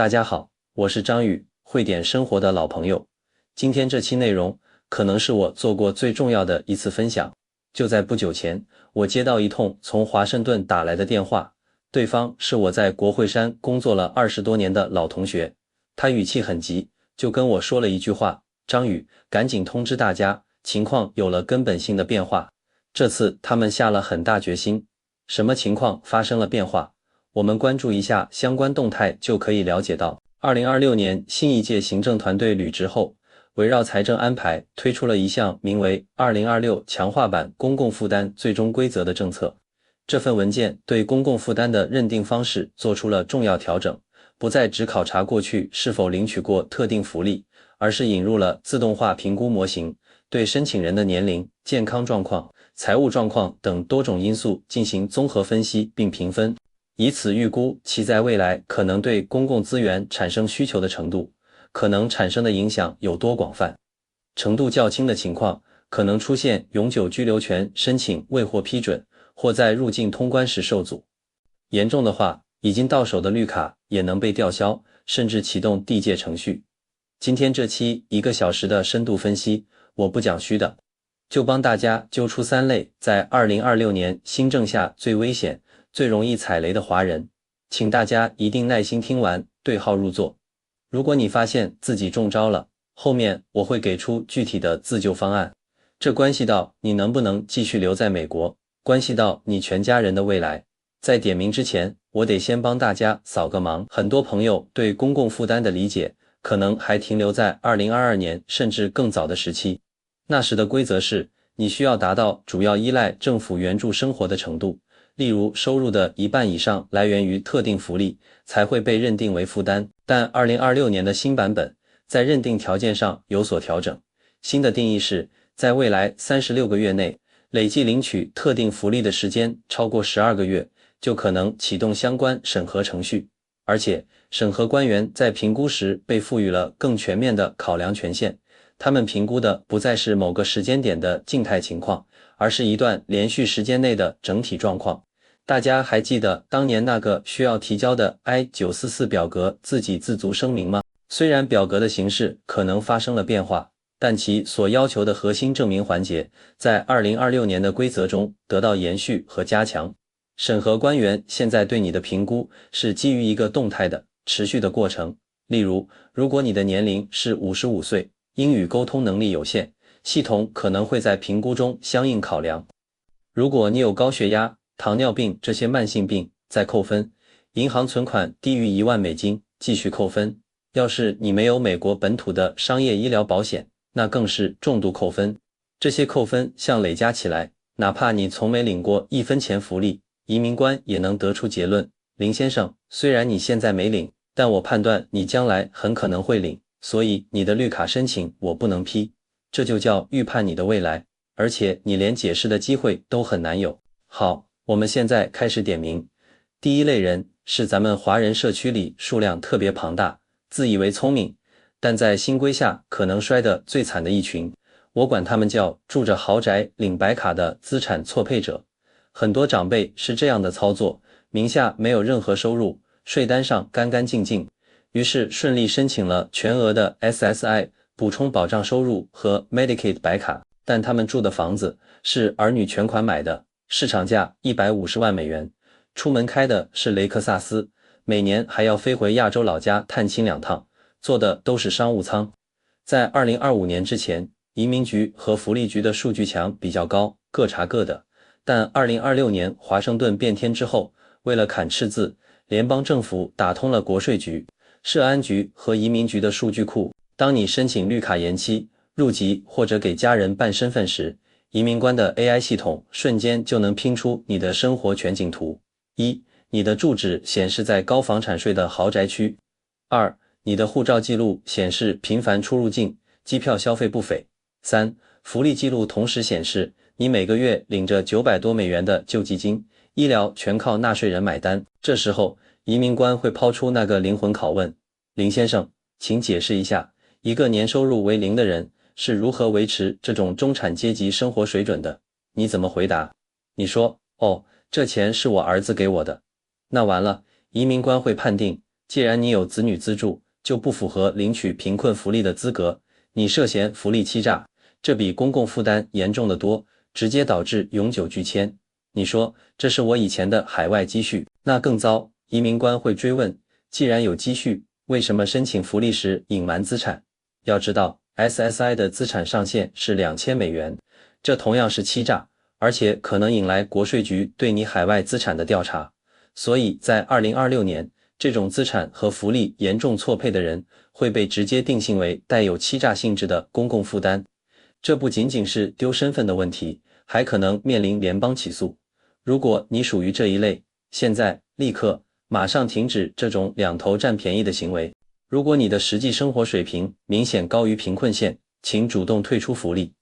大家好，我是张宇，汇点生活的老朋友。今天这期内容可能是我做过最重要的一次分享。就在不久前，我接到一通从华盛顿打来的电话，对方是我在国会山工作了20多年的老同学。他语气很急，就跟我说了一句话：张宇，赶紧通知大家，情况有了根本性的变化。这次他们下了很大决心。什么情况发生了变化？我们关注一下相关动态就可以了解到，2026年新一届行政团队履职后，围绕财政安排推出了一项名为2026强化版公共负担最终规则的政策。这份文件对公共负担的认定方式做出了重要调整，不再只考察过去是否领取过特定福利，而是引入了自动化评估模型，对申请人的年龄、健康状况、财务状况等多种因素进行综合分析并评分，以此预估其在未来可能对公共资源产生需求的程度，可能产生的影响有多广泛。程度较轻的情况，可能出现永久居留权申请未获批准，或在入境通关时受阻。严重的话，已经到手的绿卡也能被吊销，甚至启动递解程序。今天这期1个小时的深度分析，我不讲虚的，就帮大家揪出3类在2026年新政下最危险、最容易踩雷的华人，请大家一定耐心听完，对号入座。如果你发现自己中招了，后面我会给出具体的自救方案，这关系到你能不能继续留在美国，关系到你全家人的未来。在点名之前，我得先帮大家扫个盲。很多朋友对公共负担的理解，可能还停留在2022年甚至更早的时期。那时的规则是，你需要达到主要依赖政府援助生活的程度，例如收入的1半以上来源于特定福利，才会被认定为负担。但2026年的新版本在认定条件上有所调整，新的定义是在未来36个月内，累计领取特定福利的时间超过12个月，就可能启动相关审核程序，而且审核官员在评估时被赋予了更全面的考量权限，他们评估的不再是某个时间点的静态情况，而是一段连续时间内的整体状况。大家还记得当年那个需要提交的 I-944 表格自给自足声明吗？虽然表格的形式可能发生了变化，但其所要求的核心证明环节在2026年的规则中得到延续和加强。审核官员现在对你的评估是基于一个动态的、持续的过程。例如，如果你的年龄是55岁，英语沟通能力有限，系统可能会在评估中相应考量。如果你有高血压、糖尿病这些慢性病，再扣分。银行存款低于1万美金，继续扣分。要是你没有美国本土的商业医疗保险，那更是重度扣分。这些扣分像累加起来，哪怕你从没领过1分钱福利，移民官也能得出结论：林先生，虽然你现在没领，但我判断你将来很可能会领，所以你的绿卡申请我不能批。这就叫预判你的未来，而且你连解释的机会都很难有。好，我们现在开始点名。第一类人是咱们华人社区里数量特别庞大，自以为聪明，但在新规下可能摔得最惨的一群，我管他们叫住着豪宅领白卡的资产错配者。很多长辈是这样的操作，名下没有任何收入，税单上干干净净，于是顺利申请了全额的 SSI 补充保障收入和 Medicaid 白卡，但他们住的房子是儿女全款买的，市场价150万美元，出门开的是雷克萨斯，每年还要飞回亚洲老家探亲2趟，坐的都是商务舱。在2025年之前，移民局和福利局的数据墙比较高，各查各的。但2026年华盛顿变天之后，为了砍赤字，联邦政府打通了国税局、社安局和移民局的数据库。当你申请绿卡延期、入籍或者给家人办身份时，移民官的 AI 系统瞬间就能拼出你的生活全景图。1. 你的住址显示在高房产税的豪宅区。2. 你的护照记录显示频繁出入境，机票消费不菲。3. 福利记录同时显示你每个月领着900多美元的救济金，医疗全靠纳税人买单。这时候，移民官会抛出那个灵魂拷问：林先生，请解释一下，一个年收入为0的人是如何维持这种中产阶级生活水准的？你怎么回答？你说，哦，这钱是我儿子给我的。那完了，移民官会判定既然你有子女资助，就不符合领取贫困福利的资格，你涉嫌福利欺诈，这比公共负担严重得多，直接导致永久拒签。你说这是我以前的海外积蓄，那更糟，移民官会追问，既然有积蓄，为什么申请福利时隐瞒资产？要知道 SSI 的资产上限是$2000，这同样是欺诈，而且可能引来国税局对你海外资产的调查。所以在2026年，这种资产和福利严重错配的人会被直接定性为带有欺诈性质的公共负担。这不仅仅是丢身份的问题，还可能面临联邦起诉。如果你属于这一类，现在立刻马上停止这种两头占便宜的行为。如果你的实际生活水平明显高于贫困线，请主动退出福利，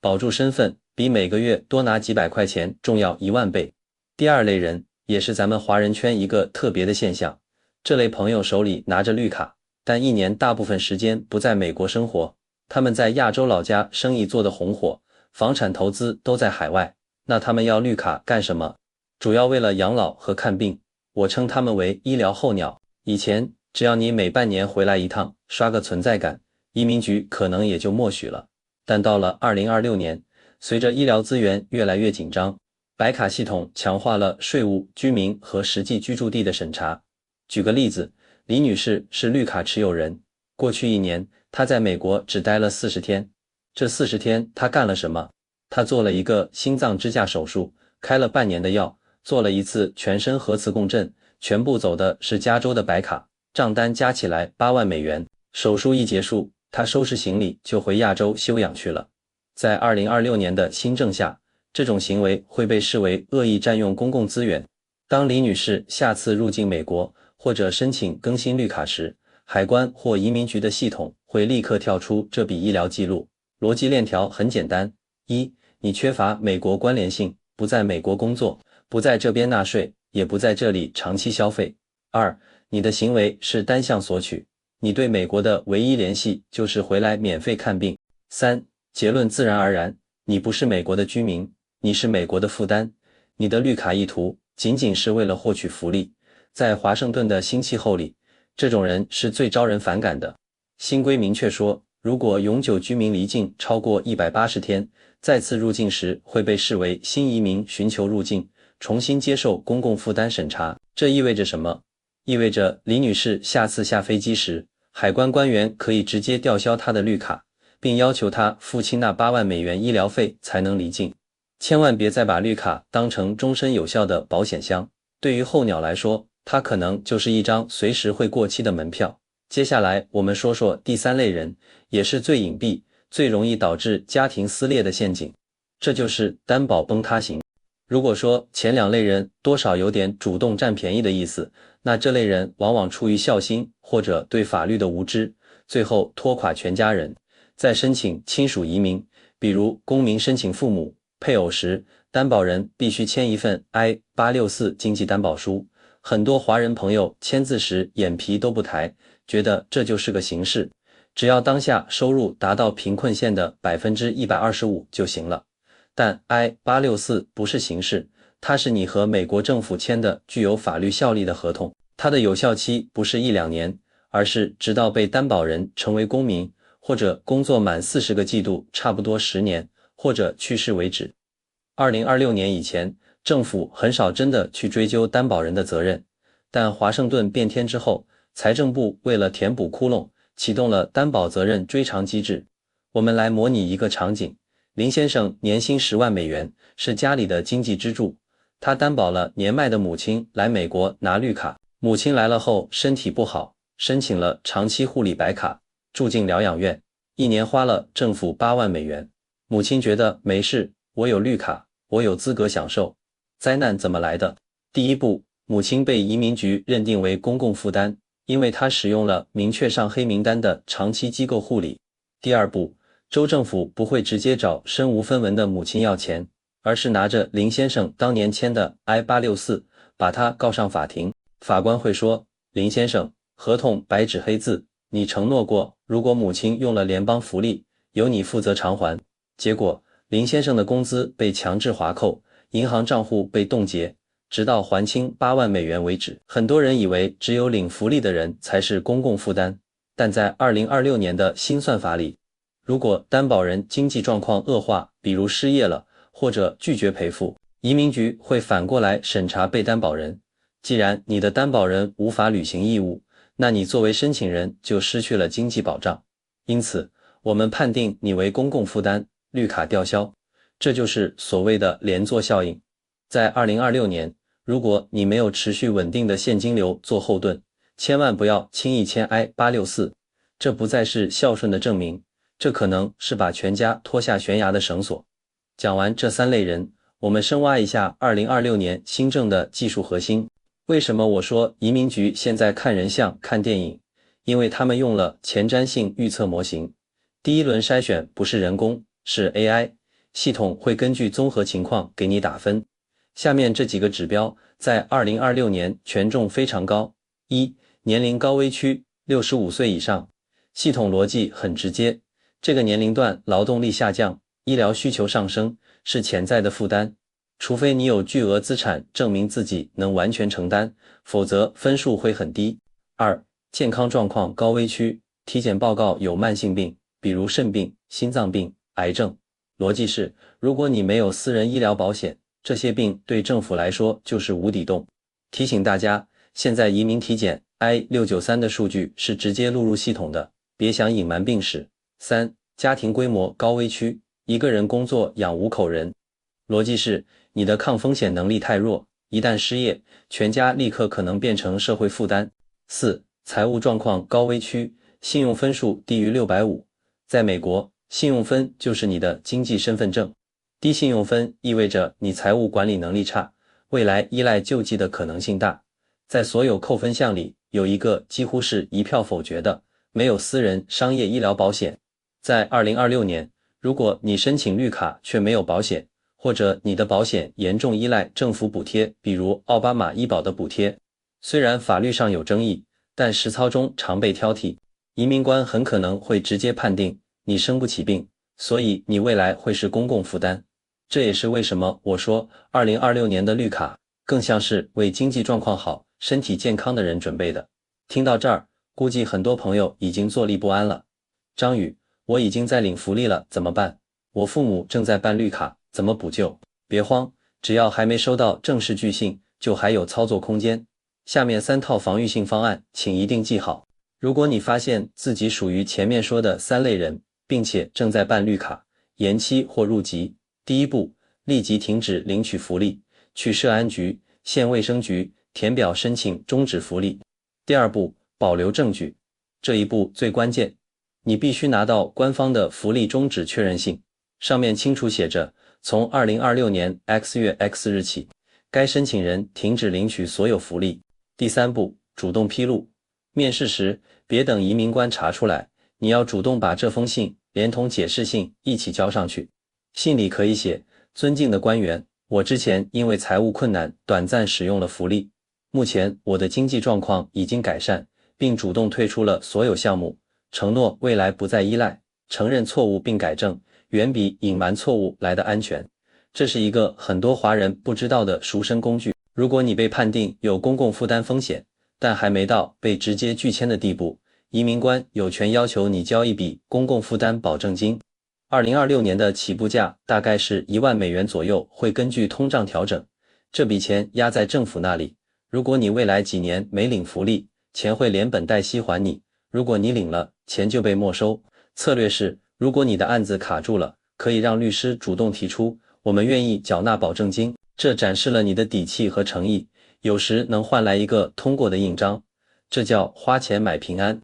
保住身份比每个月多拿几百块钱重要10000倍。第二类人也是咱们华人圈一个特别的现象，这类朋友手里拿着绿卡，但一年大部分时间不在美国生活，他们在亚洲老家生意做得红火，房产投资都在海外，那他们要绿卡干什么？主要为了养老和看病，我称他们为医疗候鸟。以前只要你每半年回来一趟，刷个存在感，移民局可能也就默许了。但到了2026年，随着医疗资源越来越紧张，白卡系统强化了税务、居民和实际居住地的审查。举个例子，李女士是绿卡持有人，过去1年，她在美国只待了40天。这40天她干了什么？她做了一个心脏支架手术，开了半年的药，做了一次全身核磁共振，全部走的是加州的白卡，账单加起来8万美元。手术一结束，她收拾行李就回亚洲休养去了。在2026年的新政下，这种行为会被视为恶意占用公共资源。当李女士下次入境美国或者申请更新绿卡时，海关或移民局的系统会立刻跳出这笔医疗记录。逻辑链条很简单：一，你缺乏美国关联性，不在美国工作，不在这边纳税，也不在这里长期消费。二，你的行为是单向索取，你对美国的唯一联系就是回来免费看病。三，结论自然而然，你不是美国的居民，你是美国的负担，你的绿卡意图仅仅是为了获取福利。在华盛顿的新气候里，这种人是最招人反感的。新规明确说，如果永久居民离境超过180天，再次入境时会被视为新移民寻求入境，重新接受公共负担审查。这意味着什么？意味着李女士下次下飞机时，海关官员可以直接吊销她的绿卡，并要求她付清那8万美元医疗费才能离境。千万别再把绿卡当成终身有效的保险箱，对于候鸟来说，它可能就是一张随时会过期的门票。接下来我们说说第三类人，也是最隐蔽、最容易导致家庭撕裂的陷阱，这就是担保崩塌型。如果说前两类人多少有点主动占便宜的意思，那这类人往往出于孝心或者对法律的无知，最后拖垮全家人。在申请亲属移民，比如公民申请父母、配偶时，担保人必须签一份 I-864 经济担保书。很多华人朋友签字时眼皮都不抬，觉得这就是个形式，只要当下收入达到贫困线的 125% 就行了。但 I-864 不是形式，它是你和美国政府签的具有法律效力的合同，它的有效期不是1-2年，而是直到被担保人成为公民，或者工作满40个季度，差不多10年，或者去世为止。2026年以前，政府很少真的去追究担保人的责任，但华盛顿变天之后，财政部为了填补窟窿，启动了担保责任追偿机制。我们来模拟一个场景，林先生年薪10万美元，是家里的经济支柱，他担保了年迈的母亲来美国拿绿卡，母亲来了后身体不好，申请了长期护理白卡，住进疗养院，1年花了政府8万美元。母亲觉得没事，我有绿卡，我有资格享受。灾难怎么来的？第一步，母亲被移民局认定为公共负担，因为她使用了明确上黑名单的长期机构护理。第二步，州政府不会直接找身无分文的母亲要钱，而是拿着林先生当年签的 I-864 把他告上法庭。法官会说，林先生，合同白纸黑字，你承诺过，如果母亲用了联邦福利，由你负责偿还。结果林先生的工资被强制划扣，银行账户被冻结，直到还清8万美元为止。很多人以为只有领福利的人才是公共负担，但在2026年的新算法里，如果担保人经济状况恶化，比如失业了，或者拒绝赔付，移民局会反过来审查被担保人。既然你的担保人无法履行义务，那你作为申请人就失去了经济保障。因此，我们判定你为公共负担，绿卡吊销。这就是所谓的连坐效应。在2026年，如果你没有持续稳定的现金流做后盾，千万不要轻易签 I-864，这不再是孝顺的证明，这可能是把全家拖下悬崖的绳索。讲完这3类人，我们深挖一下2026年新政的技术核心。为什么我说移民局现在看人像看电影？因为他们用了前瞻性预测模型。第一轮筛选不是人工，是 AI， 系统会根据综合情况给你打分。下面这几个指标在2026年权重非常高。1. 年龄高危区65岁以上。系统逻辑很直接，这个年龄段劳动力下降，医疗需求上升，是潜在的负担。除非你有巨额资产证明自己能完全承担，否则分数会很低。2. 健康状况高危区，体检报告有慢性病，比如肾病、心脏病、癌症。逻辑是，如果你没有私人医疗保险，这些病对政府来说就是无底洞。提醒大家，现在移民体检 I-693 的数据是直接录入系统的，别想隐瞒病史。3. 家庭规模高危区，一个人工作养5口人。逻辑是，你的抗风险能力太弱，一旦失业，全家立刻可能变成社会负担。4. 财务状况高危区，信用分数低于650。在美国，信用分就是你的经济身份证。低信用分意味着你财务管理能力差，未来依赖救济的可能性大。在所有扣分项里，有一个几乎是一票否决的，没有私人商业医疗保险。在2026年，如果你申请绿卡却没有保险，或者你的保险严重依赖政府补贴，比如奥巴马医保的补贴，虽然法律上有争议，但实操中常被挑剔，移民官很可能会直接判定你生不起病，所以你未来会是公共负担。这也是为什么我说2026年的绿卡更像是为经济状况好、身体健康的人准备的。听到这儿，估计很多朋友已经坐立不安了。张宇，我已经在领福利了，怎么办？我父母正在办绿卡，怎么补救？别慌，只要还没收到正式拒信，就还有操作空间。下面3套防御性方案，请一定记好。如果你发现自己属于前面说的3类人，并且正在办绿卡、延期或入籍，第一步，立即停止领取福利，去社安局、县卫生局填表申请终止福利。第二步，保留证据。这一步最关键，你必须拿到官方的福利终止确认信，上面清楚写着，从2026年 X 月 X 日起，该申请人停止领取所有福利。第三步，主动披露。面试时，别等移民官查出来，你要主动把这封信连同解释信一起交上去。信里可以写，尊敬的官员，我之前因为财务困难短暂使用了福利，目前我的经济状况已经改善，并主动退出了所有项目，承诺未来不再依赖，承认错误并改正，远比隐瞒错误来得安全。这是一个很多华人不知道的赎身工具。如果你被判定有公共负担风险，但还没到被直接拒签的地步，移民官有权要求你交一笔公共负担保证金。2026年的起步价大概是1万美元左右，会根据通胀调整。这笔钱压在政府那里，如果你未来几年没领福利，钱会连本带息还你；如果你领了，钱就被没收。策略是，如果你的案子卡住了，可以让律师主动提出，我们愿意缴纳保证金，这展示了你的底气和诚意，有时能换来一个通过的印章，这叫花钱买平安。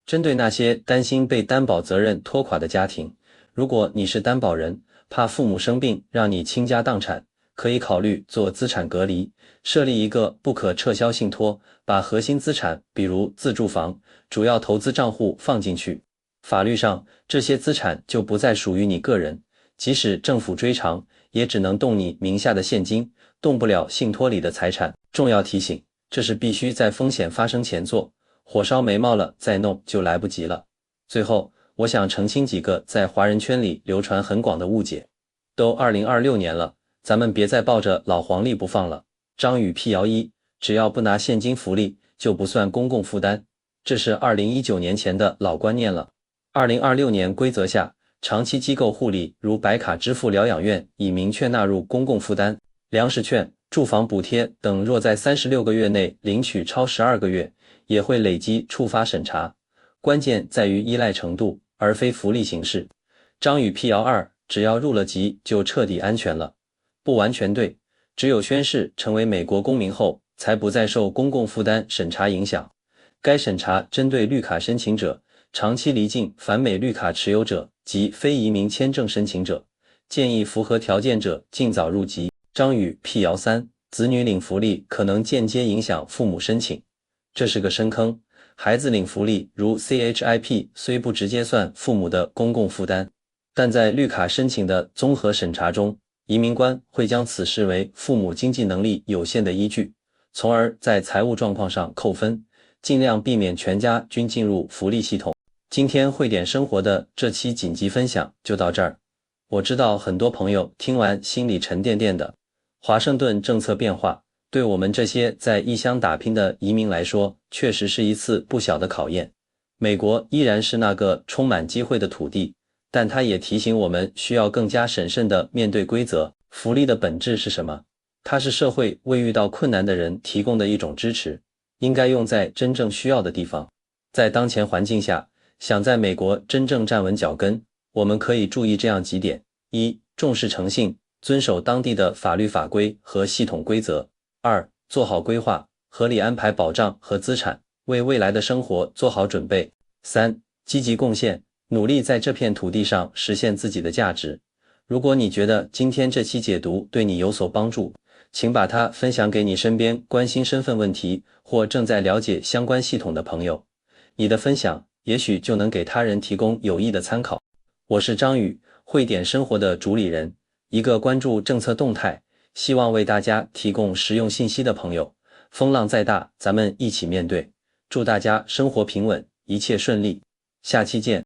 针对那些担心被担保责任拖垮的家庭，如果你是担保人，怕父母生病让你倾家荡产，可以考虑做资产隔离，设立一个不可撤销信托，把核心资产，比如自住房、主要投资账户放进去。法律上，这些资产就不再属于你个人，即使政府追偿，也只能动你名下的现金，动不了信托里的财产。重要提醒，这是必须在风险发生前做，火烧眉毛了再弄就来不及了。最后，我想澄清几个在华人圈里流传很广的误解。都2026年了，咱们别再抱着老黄历不放了。张宇辟谣一，只要不拿现金福利，就不算公共负担。这是2019年前的老观念了。2026年规则下，长期机构护理如白卡支付疗养院已明确纳入公共负担，粮食券、住房补贴等若在36个月内领取超12个月，也会累积触发审查。关键在于依赖程度，而非福利形式。张宇辟谣二，只要入了籍就彻底安全了。不完全对，只有宣誓成为美国公民后，才不再受公共负担审查影响。该审查针对绿卡申请者、长期离境反美绿卡持有者及非移民签证申请者，建议符合条件者尽早入籍。张宇辟谣三，子女领福利可能间接影响父母申请，这是个深坑。孩子领福利如 CHIP 虽不直接算父母的公共负担，但在绿卡申请的综合审查中，移民官会将此视为父母经济能力有限的依据，从而在财务状况上扣分，尽量避免全家均进入福利系统。今天汇点生活的这期紧急分享就到这儿。我知道很多朋友听完心里沉甸甸的，华盛顿政策变化对我们这些在异乡打拼的移民来说，确实是一次不小的考验。美国依然是那个充满机会的土地，但它也提醒我们需要更加审慎地面对规则。福利的本质是什么？它是社会为遇到困难的人提供的一种支持，应该用在真正需要的地方。在当前环境下，想在美国真正站稳脚跟，我们可以注意这样几点：一、重视诚信，遵守当地的法律法规和系统规则；二、做好规划，合理安排保障和资产，为未来的生活做好准备；三、积极贡献，努力在这片土地上实现自己的价值。如果你觉得今天这期解读对你有所帮助，请把它分享给你身边关心身份问题或正在了解相关系统的朋友。你的分享也许就能给他人提供有益的参考。我是张宇，汇点生活的主理人，一个关注政策动态，希望为大家提供实用信息的朋友。风浪再大，咱们一起面对。祝大家生活平稳，一切顺利。下期见。